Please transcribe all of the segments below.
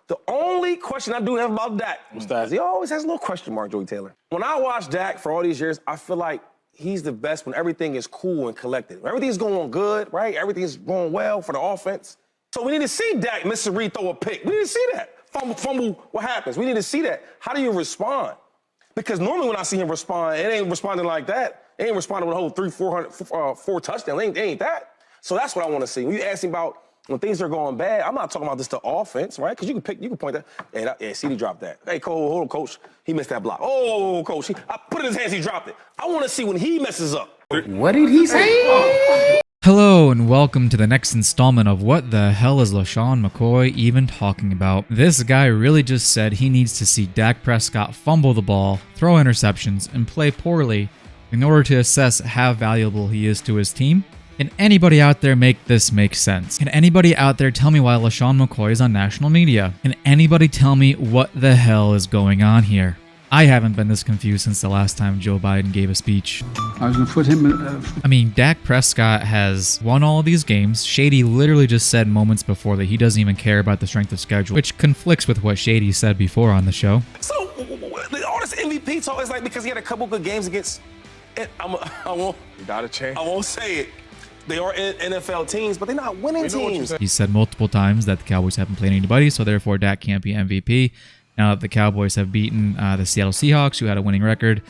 The only question I do have about Dak is he always has a little question mark, Joey Taylor. When I watch Dak for all these years, I feel like he's the best when everything is cool and collected. When everything's going good, right? Everything's going well for the offense. So we need to see Dak miss a read, throw a pick. We need to see that. Fumble, what happens? We need to see that. How do you respond? Because normally when I see him respond, it ain't responding like that. It ain't responding with a whole 4 touchdowns. It ain't that. So that's what I want to see. When you ask him about when things are going bad, I'm not talking about just the offense, right? Because you can point that. Yeah, CD dropped that. Hey, hold on, coach. He missed that block. Oh, coach. I put it in his hands. He dropped it. I want to see when he messes up. What did he say? Hello and welcome to the next installment of What the Hell is LeSean McCoy even talking about? This guy really just said he needs to see Dak Prescott fumble the ball, throw interceptions, and play poorly in order to assess how valuable he is to his team. Can anybody out there make this make sense? Can anybody out there tell me why LeSean McCoy is on national media? Can anybody tell me what the hell is going on here? I haven't been this confused since the last time Joe Biden gave a speech. I was going to put him... I mean, Dak Prescott has won all of these games. Shady literally just said moments before that he doesn't even care about the strength of schedule, which conflicts with what Shady said before on the show. So all this MVP talk is like because he had a couple good games against... I won't say it. They are NFL teams, but they're not winning teams. He said multiple times that the Cowboys haven't played anybody, so therefore Dak can't be MVP. Now that the Cowboys have beaten the Seattle Seahawks, who had a winning record,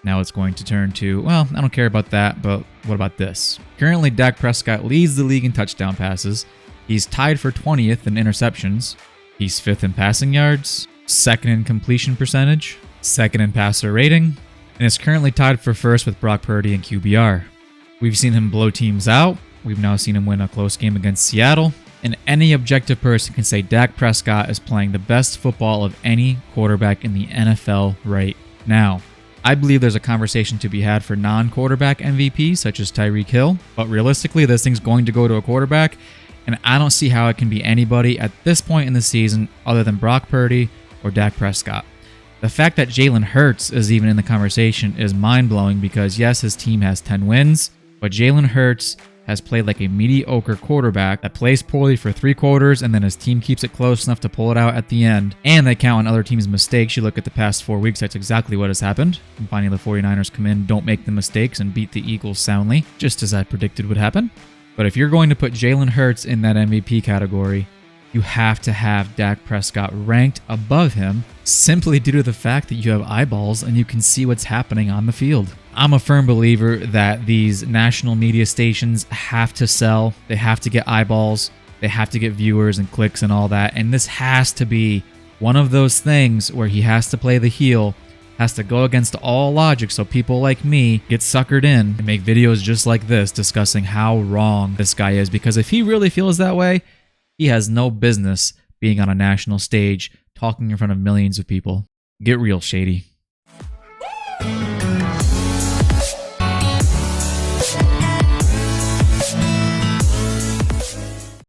now it's going to turn to, well, I don't care about that, but what about this? Currently, Dak Prescott leads the league in touchdown passes. He's tied for 20th in interceptions. He's 5th in passing yards, 2nd in completion percentage, 2nd in passer rating, and is currently tied for 1st with Brock Purdy and QBR. We've seen him blow teams out. We've now seen him win a close game against Seattle. And any objective person can say Dak Prescott is playing the best football of any quarterback in the NFL right now. I believe there's a conversation to be had for non-quarterback MVPs, such as Tyreek Hill. But realistically, this thing's going to go to a quarterback. And I don't see how it can be anybody at this point in the season other than Brock Purdy or Dak Prescott. The fact that Jalen Hurts is even in the conversation is mind-blowing because, yes, his team has 10 wins, but Jalen Hurts has played like a mediocre quarterback that plays poorly for 3 quarters and then his team keeps it close enough to pull it out at the end. And they count on other teams' mistakes. You look at the past 4 weeks, that's exactly what has happened. And finally, the 49ers come in, don't make the mistakes, and beat the Eagles soundly, just as I predicted would happen. But if you're going to put Jalen Hurts in that MVP category, you have to have Dak Prescott ranked above him simply due to the fact that you have eyeballs and you can see what's happening on the field. I'm a firm believer that these national media stations have to sell. They have to get eyeballs. They have to get viewers and clicks and all that. And this has to be one of those things where he has to play the heel, has to go against all logic so people like me get suckered in and make videos just like this discussing how wrong this guy is. Because if he really feels that way, he has no business being on a national stage talking in front of millions of people. Get real, Shady.